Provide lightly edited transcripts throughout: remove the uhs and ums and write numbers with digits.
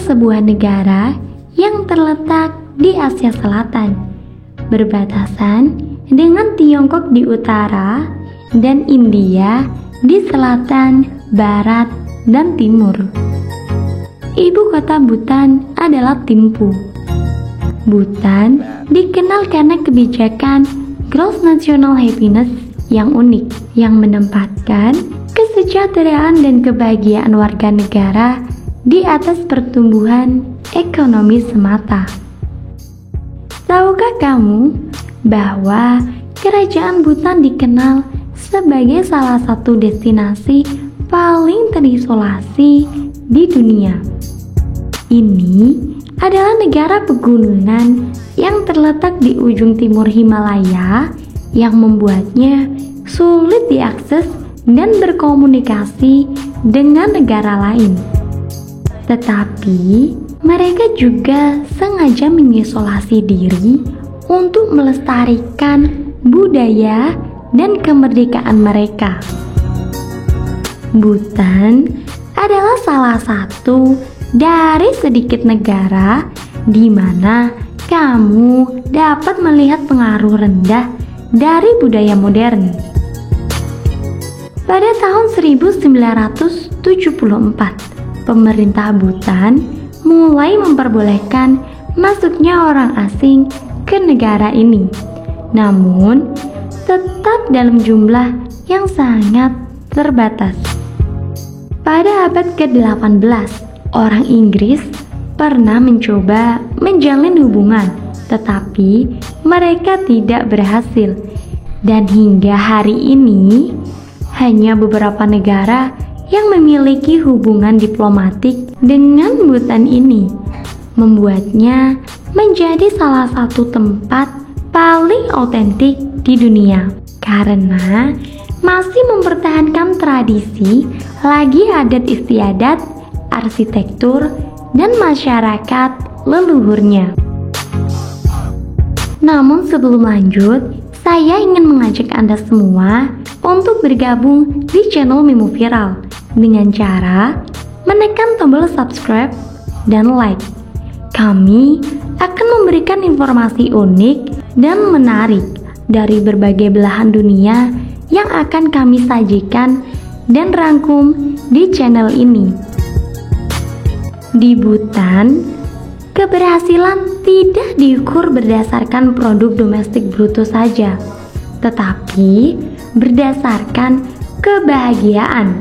sebuah negara yang terletak di Asia Selatan, berbatasan dengan Tiongkok di utara dan India di selatan, barat, dan timur. Ibu kota Bhutan adalah Thimphu. Bhutan dikenal karena kebijakan Gross National Happiness yang unik, yang menempatkan kesejahteraan dan kebahagiaan warga negara di atas pertumbuhan ekonomi semata. Tahukah kamu bahwa kerajaan Bhutan dikenal sebagai salah satu destinasi paling terisolasi di dunia? Ini adalah negara pegunungan yang terletak di ujung timur Himalaya yang membuatnya sulit diakses dan berkomunikasi dengan negara lain. Tetapi mereka juga sengaja mengisolasi diri untuk melestarikan budaya dan kemerdekaan mereka. Bhutan adalah salah satu dari sedikit negara di mana kamu dapat melihat pengaruh rendah dari budaya modern. Pada tahun 1974, pemerintah Bhutan mulai memperbolehkan masuknya orang asing ke negara ini, namun tetap dalam jumlah yang sangat terbatas. Pada abad ke-18, orang Inggris pernah mencoba menjalin hubungan, tetapi mereka tidak berhasil. Dan hingga hari ini, hanya beberapa negara yang memiliki hubungan diplomatik dengan Bhutan ini, membuatnya menjadi salah satu tempat paling otentik di dunia karena masih mempertahankan tradisi, lagi adat istiadat, arsitektur, dan masyarakat leluhurnya. Namun sebelum lanjut, saya ingin mengajak Anda semua untuk bergabung di channel Memo Viral dengan cara menekan tombol subscribe dan like. Kami akan memberikan informasi unik dan menarik dari berbagai belahan dunia yang akan kami sajikan dan rangkum di channel ini. Di Bhutan, keberhasilan tidak diukur berdasarkan produk domestik bruto saja, tetapi berdasarkan kebahagiaan.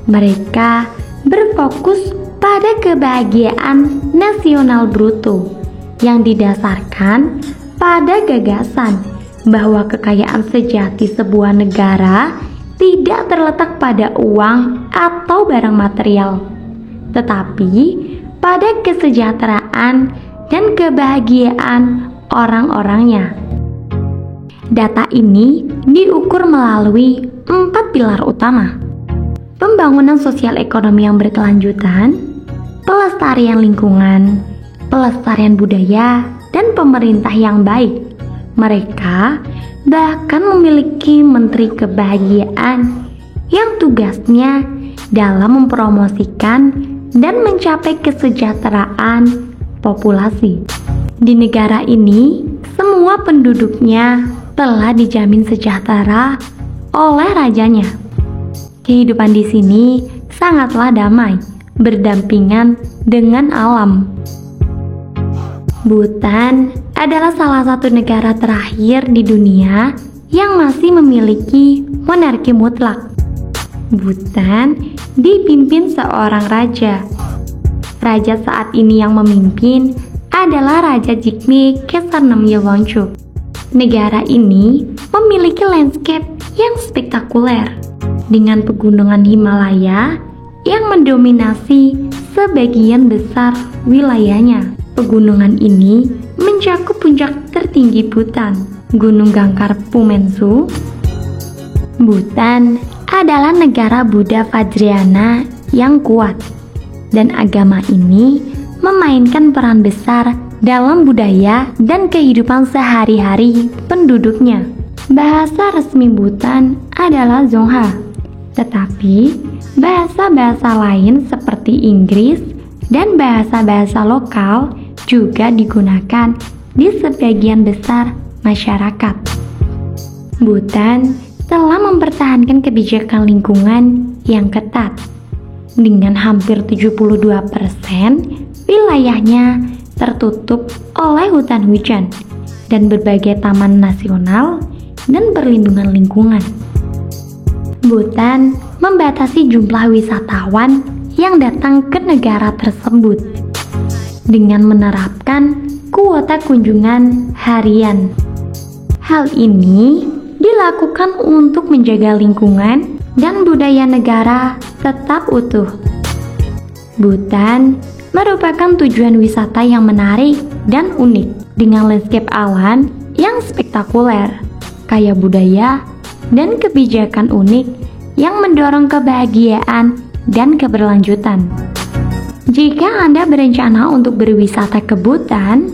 Mereka berfokus pada kebahagiaan nasional bruto yang didasarkan pada gagasan bahwa kekayaan sejati sebuah negara tidak terletak pada uang atau barang material, tetapi pada kesejahteraan dan kebahagiaan orang-orangnya. Data ini diukur melalui 4 pilar utama: pembangunan sosial ekonomi yang berkelanjutan, pelestarian lingkungan, pelestarian budaya, dan pemerintah yang baik. Mereka bahkan memiliki menteri kebahagiaan yang tugasnya dalam mempromosikan dan mencapai kesejahteraan populasi. Di negara ini, semua penduduknya telah dijamin sejahtera oleh rajanya. Kehidupan di sini sangatlah damai, berdampingan dengan alam. Bhutan adalah salah satu negara terakhir di dunia yang masih memiliki monarki mutlak. Bhutan dipimpin seorang raja. Raja saat ini yang memimpin adalah Raja Jigme Khesar Namgyel Wangchuck. Negara ini memiliki landscape yang spektakuler dengan pegunungan Himalaya yang mendominasi sebagian besar wilayahnya. Pegunungan ini mencakup puncak tertinggi Bhutan, Gunung Gangkhar Pumensu. Bhutan adalah negara Buddha Vajrayana yang kuat, dan agama ini memainkan peran besar dalam budaya dan kehidupan sehari-hari penduduknya. Bahasa resmi Bhutan adalah Dzongkha, tetapi bahasa-bahasa lain seperti Inggris dan bahasa-bahasa lokal juga digunakan di sebagian besar masyarakat. Bhutan telah mempertahankan kebijakan lingkungan yang ketat. Dengan hampir 72% wilayahnya tertutup oleh hutan hujan dan berbagai taman nasional dan perlindungan lingkungan. Bhutan membatasi jumlah wisatawan yang datang ke negara tersebut dengan menerapkan kuota kunjungan harian. Hal ini dilakukan untuk menjaga lingkungan dan budaya negara tetap utuh. Bhutan merupakan tujuan wisata yang menarik dan unik dengan landscape alam yang spektakuler, kaya budaya, dan kebijakan unik yang mendorong kebahagiaan dan keberlanjutan. Jika Anda berencana untuk berwisata ke Bhutan,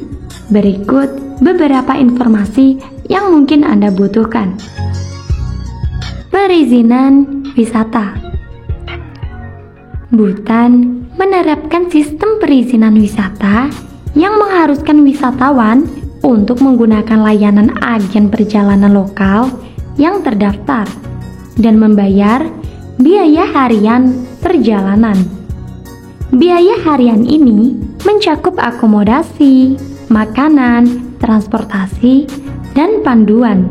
berikut beberapa informasi yang mungkin Anda butuhkan. Perizinan wisata. Bhutan menerapkan sistem perizinan wisata yang mengharuskan wisatawan untuk menggunakan layanan agen perjalanan lokal yang terdaftar dan membayar biaya harian perjalanan. Biaya harian ini mencakup akomodasi, makanan, transportasi, dan panduan.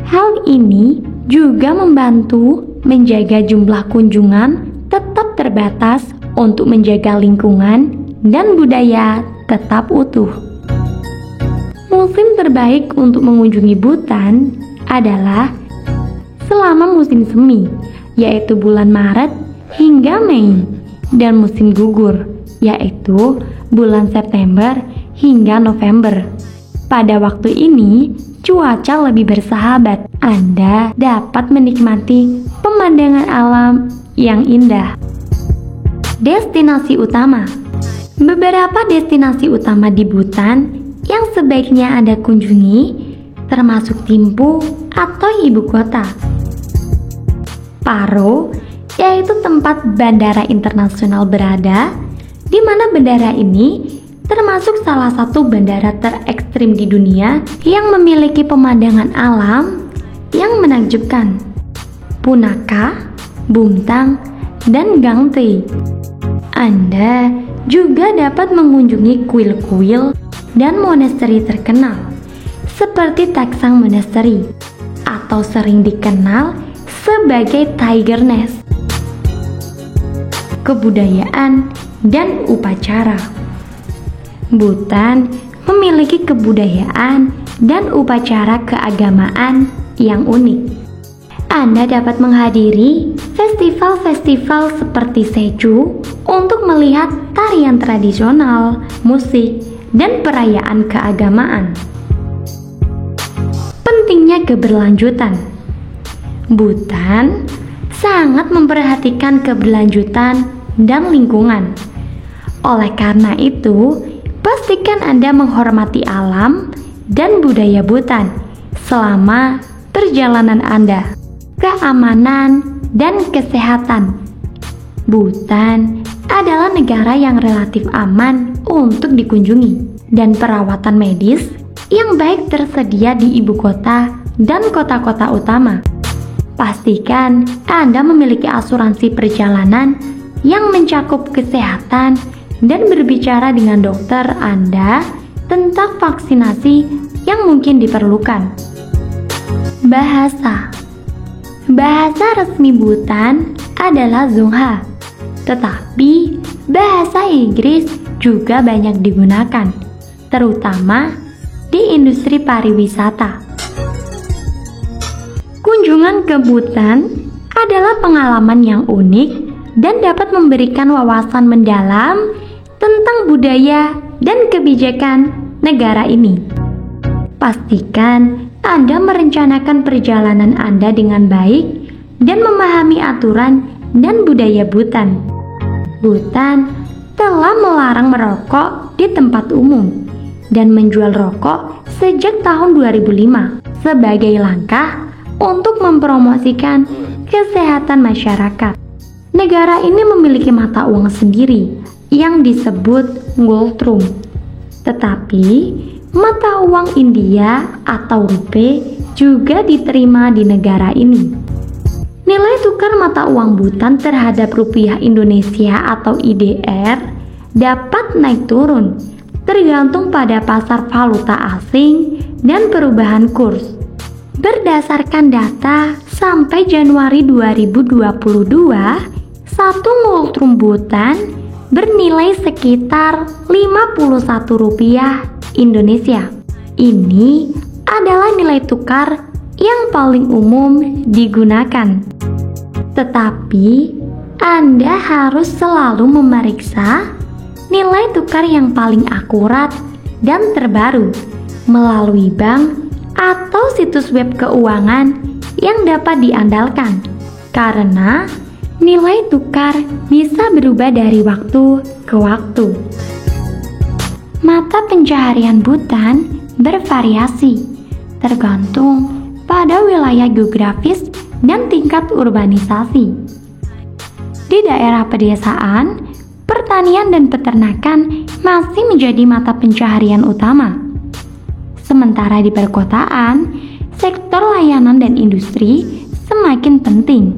Hal ini juga membantu menjaga jumlah kunjungan tetap terbatas untuk menjaga lingkungan dan budaya tetap utuh. Musim terbaik untuk mengunjungi Bhutan adalah selama musim semi, yaitu bulan Maret hingga Mei, dan musim gugur, yaitu bulan September hingga November. Pada waktu ini, cuaca lebih bersahabat. Anda dapat menikmati pemandangan alam yang indah. Destinasi utama. Beberapa destinasi utama di Bhutan yang sebaiknya Anda kunjungi termasuk Thimphu atau ibu kota. Paro, yaitu tempat bandara internasional berada, di mana bandara ini termasuk salah satu bandara terekstrim di dunia yang memiliki pemandangan alam yang menakjubkan. Punakha, Bumtang, dan Gangte. Anda juga dapat mengunjungi kuil-kuil dan monasteri terkenal seperti Taksang Monastery atau sering dikenal sebagai Tiger Nest. Kebudayaan dan upacara. Bhutan memiliki kebudayaan dan upacara keagamaan yang unik. Anda dapat menghadiri festival-festival seperti Sechu untuk melihat tarian tradisional, musik, dan perayaan keagamaan. Pentingnya keberlanjutan. Bhutan sangat memperhatikan keberlanjutan dan lingkungan. Oleh karena itu, pastikan Anda menghormati alam dan budaya Bhutan selama perjalanan Anda. Keamanan dan kesehatan. Bhutan adalah negara yang relatif aman untuk dikunjungi, dan perawatan medis yang baik tersedia di ibu kota dan kota-kota utama. Pastikan Anda memiliki asuransi perjalanan yang mencakup kesehatan dan berbicara dengan dokter Anda tentang vaksinasi yang mungkin diperlukan. Bahasa. Bahasa resmi Bhutan adalah Dzongkha, tetapi bahasa Inggris juga banyak digunakan, terutama di industri pariwisata. Kunjungan ke Bhutan adalah pengalaman yang unik dan dapat memberikan wawasan mendalam tentang budaya dan kebijakan negara ini. Pastikan Anda merencanakan perjalanan Anda dengan baik dan memahami aturan dan budaya Bhutan. Bhutan telah melarang merokok di tempat umum dan menjual rokok sejak tahun 2005 sebagai langkah untuk mempromosikan kesehatan masyarakat. Negara ini memiliki mata uang sendiri yang disebut ngultrum. Tetapi mata uang India atau rupiah juga diterima di negara ini. Nilai tukar mata uang Bhutan terhadap rupiah Indonesia atau IDR dapat naik turun tergantung pada pasar valuta asing dan perubahan kurs. Berdasarkan data sampai Januari 2022, satu ngultrum Bhutan bernilai sekitar Rp51 Indonesia. Ini adalah nilai tukar yang paling umum digunakan. Tetapi Anda harus selalu memeriksa nilai tukar yang paling akurat dan terbaru melalui bank atau situs web keuangan yang dapat diandalkan, karena nilai tukar bisa berubah dari waktu ke waktu. Mata pencaharian Bhutan bervariasi tergantung pada wilayah geografis dan tingkat urbanisasi. Di daerah pedesaan, pertanian dan peternakan masih menjadi mata pencaharian utama. Sementara di perkotaan, sektor layanan dan industri semakin penting.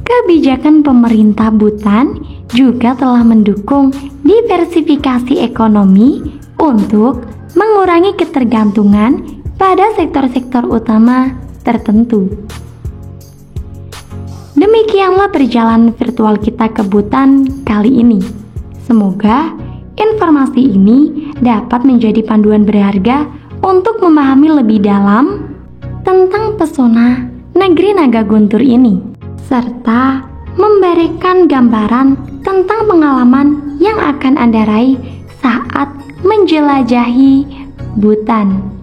Kebijakan pemerintah Bhutan juga telah mendukung diversifikasi ekonomi untuk mengurangi ketergantungan pada sektor-sektor utama tertentu. Demikianlah perjalanan virtual kita ke Bhutan kali ini. Semoga informasi ini dapat menjadi panduan berharga untuk memahami lebih dalam tentang pesona negeri Naga Guntur ini, serta memberikan gambaran tentang pengalaman yang akan Anda raih saat menjelajahi Bhutan.